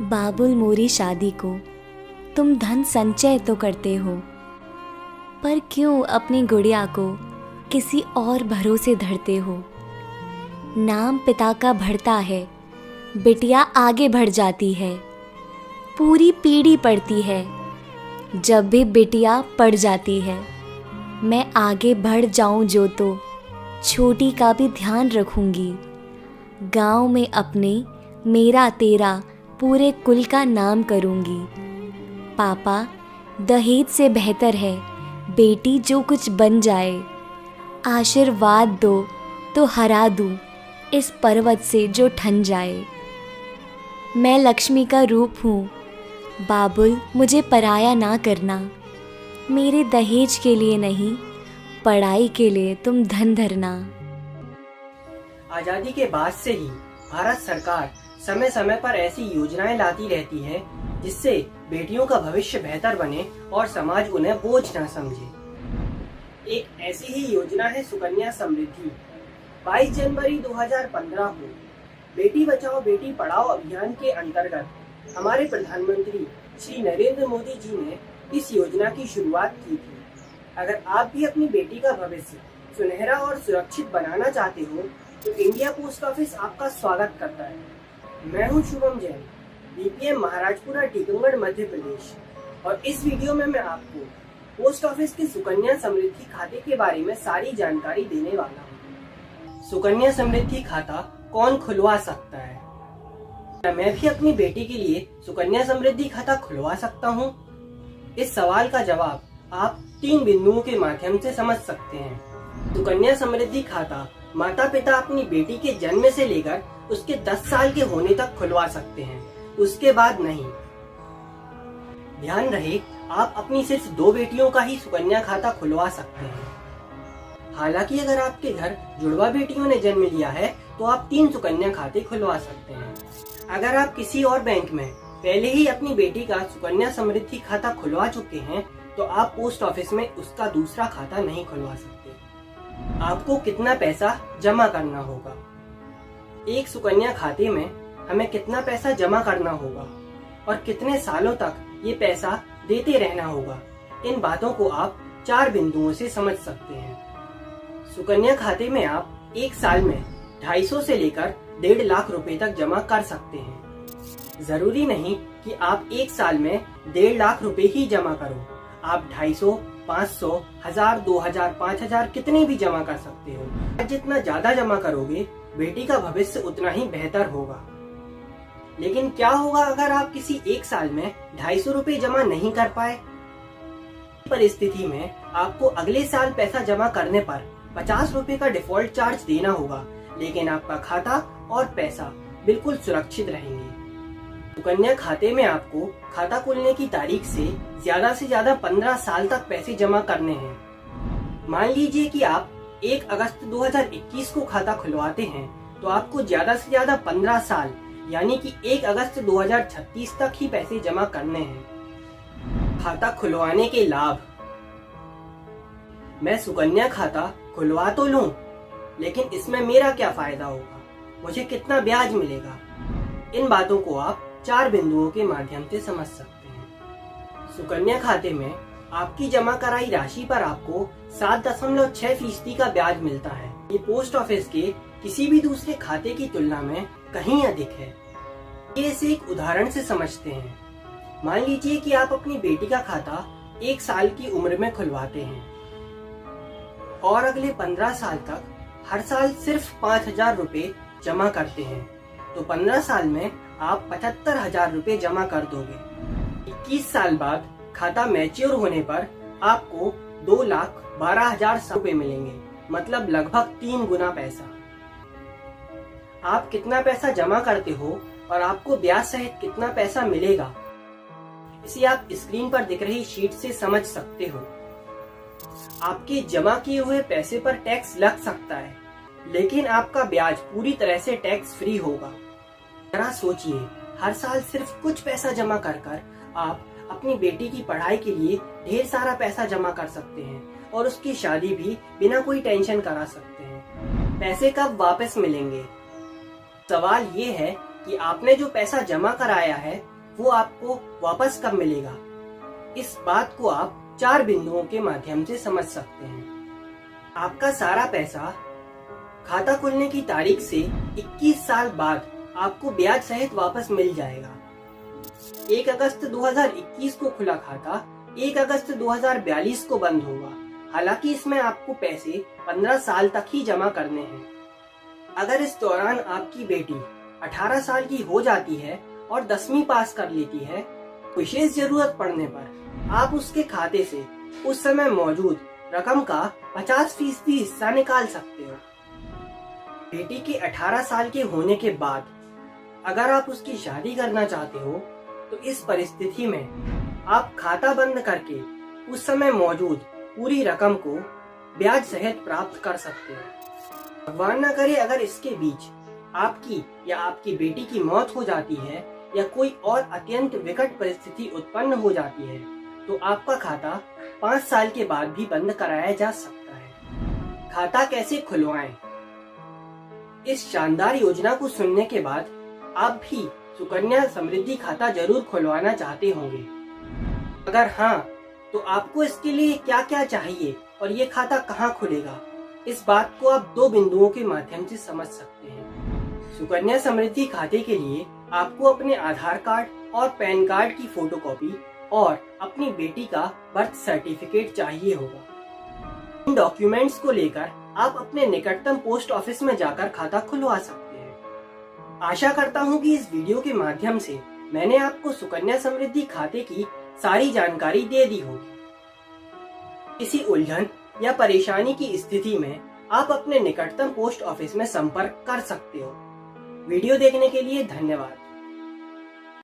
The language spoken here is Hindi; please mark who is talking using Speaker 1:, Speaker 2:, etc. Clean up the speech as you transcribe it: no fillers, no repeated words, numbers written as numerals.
Speaker 1: बाबुल मोरी शादी को तुम धन संचय तो करते हो, पर क्यों अपनी गुड़िया को किसी और भरोसे धरते हो। नाम पिता का बढ़ता है, बिटिया आगे बढ़ जाती है, पूरी पीढ़ी पढ़ती है, जब भी बिटिया पढ़ जाती है। मैं आगे बढ़ जाऊं जो तो छोटी का भी ध्यान रखूंगी। गांव में अपने मेरा तेरा पूरे कुल का नाम करूंगी। पापा, दहेज से बेहतर है बेटी जो कुछ बन जाए। आशीर्वाद दो तो हरा दूं इस पर्वत से जो ठन जाए। मैं लक्ष्मी का रूप हूँ, बाबुल मुझे पराया ना करना। मेरे दहेज के लिए नहीं, पढ़ाई के लिए तुम धन धरना।
Speaker 2: आजादी के बाद से ही भारत सरकार समय समय पर ऐसी योजनाएं लाती रहती है जिससे बेटियों का भविष्य बेहतर बने और समाज उन्हें बोझ न समझे। एक ऐसी ही योजना है सुकन्या समृद्धि। 22 जनवरी 2015 को बेटी बचाओ बेटी पढ़ाओ अभियान के अंतर्गत हमारे प्रधानमंत्री श्री नरेंद्र मोदी जी ने इस योजना की शुरुआत की थी। अगर आप भी अपनी बेटी का भविष्य सुनहरा और सुरक्षित बनाना चाहते हो तो इंडिया पोस्ट ऑफिस आपका स्वागत करता है। मैं हूं शुभम जैन, बीपीएम महाराजपुरा टीकमगढ़ मध्य प्रदेश, और इस वीडियो में मैं आपको पोस्ट ऑफिस के सुकन्या समृद्धि खाते के बारे में सारी जानकारी देने वाला हूँ। सुकन्या समृद्धि खाता कौन खुलवा सकता है? क्या मैं भी अपनी बेटी के लिए सुकन्या समृद्धि खाता खुलवा सकता हूँ? इस सवाल का जवाब आप 3 बिंदुओं के माध्यम से समझ सकते हैं। सुकन्या समृद्धि खाता माता पिता अपनी बेटी के जन्म से लेकर उसके 10 साल के होने तक खुलवा सकते हैं, उसके बाद नहीं। ध्यान रहे, आप अपनी सिर्फ 2 बेटियों का ही सुकन्या खाता खुलवा सकते हैं। हालांकि अगर आपके घर जुड़वा बेटियों ने जन्म लिया है तो आप 3 सुकन्या खाते खुलवा सकते हैं। अगर आप किसी और बैंक में पहले ही अपनी बेटी का सुकन्या समृद्धि खाता खुलवा चुके हैं तो आप पोस्ट ऑफिस में उसका दूसरा खाता नहीं खुलवा सकते। आपको कितना पैसा जमा करना होगा? एक सुकन्या खाते में हमें कितना पैसा जमा करना होगा और कितने सालों तक ये पैसा देते रहना होगा, इन बातों को आप 4 बिंदुओं से समझ सकते हैं। सुकन्या खाते में आप 1 साल में 250 से लेकर 1.5 लाख रुपए तक जमा कर सकते हैं। जरूरी नहीं कि आप 1 साल में 1.5 लाख रुपए ही जमा करो, आप 250, 500, 1000, 2000, 5000 कितने भी जमा कर सकते हो। जितना ज्यादा जमा करोगे बेटी का भविष्य उतना ही बेहतर होगा। लेकिन क्या होगा अगर आप किसी 1 साल में 250 रुपए जमा नहीं कर पाए? परिस्थिति में आपको अगले साल पैसा जमा करने पर 50 रुपए का डिफॉल्ट चार्ज देना होगा, लेकिन आपका खाता और पैसा बिल्कुल सुरक्षित रहेंगे। सुकन्या खाते में आपको खाता खोलने की तारीख से ज्यादा 15 साल तक पैसे जमा करने हैं। मान लीजिए कि आप 1 अगस्त 2021 को खाता खुलवाते हैं तो आपको ज्यादा से ज्यादा 15 साल यानी कि 1 अगस्त 2036 तक ही पैसे जमा करने हैं। खाता खुलवाने के लाभ। मैं सुकन्या खाता खुलवा तो लूं, लेकिन इसमें मेरा क्या फायदा होगा, मुझे कितना ब्याज मिलेगा? इन बातों को आप 4 बिंदुओं के माध्यम से समझ सकते हैं। सुकन्या खाते में आपकी जमा कराई राशि पर आपको 7.6% का ब्याज मिलता है। ये पोस्ट ऑफिस के किसी भी दूसरे खाते की तुलना में कहीं अधिक है। ये इसे एक उदाहरण से समझते हैं। मान लीजिए कि आप अपनी बेटी का खाता 1 साल की उम्र में खुलवाते हैं और अगले 15 साल तक हर साल सिर्फ 5000 रुपए जमा करते हैं, तो 15 साल में आप 75,000 रुपए जमा कर दोगे। 21 साल बाद खाता मैच्योर होने पर आपको 2,12,000 रुपए मिलेंगे, मतलब लगभग 3 गुना पैसा। आप कितना पैसा जमा करते हो और आपको ब्याज सहित कितना पैसा मिलेगा, इसे आप स्क्रीन पर दिख रही शीट से समझ सकते हो। आपके जमा किए हुए पैसे पर टैक्स लग सकता है, लेकिन आपका ब्याज पूरी तरह से टैक्स फ्री होगा। जरा सोचिए, हर साल सिर्फ कुछ पैसा जमा कर आप अपनी बेटी की पढ़ाई के लिए ढेर सारा पैसा जमा कर सकते हैं और उसकी शादी भी बिना कोई टेंशन करा सकते हैं। पैसे कब वापस मिलेंगे? सवाल ये है कि आपने जो पैसा जमा कराया है वो आपको वापस कब मिलेगा। इस बात को आप 4 बिंदुओं के माध्यम से समझ सकते हैं। आपका सारा पैसा खाता खुलने की तारीख से 21 साल बाद आपको ब्याज सहित वापस मिल जाएगा। 1 अगस्त 2021 को खुला खाता 1 अगस्त 2042 को बंद होगा। हालांकि इसमें आपको पैसे 15 साल तक ही जमा करने हैं। अगर इस दौरान आपकी बेटी 18 साल की हो जाती है और 10वीं पास कर लेती है, विशेष जरूरत पड़ने पर आप उसके खाते से उस समय मौजूद रकम का 50% हिस्सा निकाल सकते हो। बेटी के 18 साल के होने के बाद अगर आप उसकी शादी करना चाहते हो तो इस परिस्थिति में आप खाता बंद करके उस समय मौजूद पूरी रकम को ब्याज सहित प्राप्त कर सकते हो। भगवान न करे अगर इसके बीच आपकी या आपकी बेटी की मौत हो जाती है या कोई और अत्यंत विकट परिस्थिति उत्पन्न हो जाती है तो आपका खाता 5 साल के बाद भी बंद कराया जा सकता है। खाता कैसे खुलवाएं? इस शानदार योजना को सुनने के बाद आप भी सुकन्या समृद्धि खाता जरूर खुलवाना चाहते होंगे। अगर हाँ, तो आपको इसके लिए क्या क्या चाहिए और ये खाता कहाँ खुलेगा, इस बात को आप 2 बिंदुओं के माध्यम से समझ सकते हैं। सुकन्या समृद्धि खाते के लिए आपको अपने आधार कार्ड और पैन कार्ड की फोटोकॉपी और अपनी बेटी का बर्थ सर्टिफिकेट चाहिए होगा। इन डॉक्यूमेंट्स को लेकर आप अपने निकटतम पोस्ट ऑफिस में जाकर खाता खुलवा सकते हैं। आशा करता हूँ कि इस वीडियो के माध्यम से मैंने आपको सुकन्या समृद्धि खाते की सारी जानकारी दे दी होगी। किसी उलझन या परेशानी की स्थिति में आप अपने निकटतम पोस्ट ऑफिस में संपर्क कर सकते हो। वीडियो देखने के लिए धन्यवाद।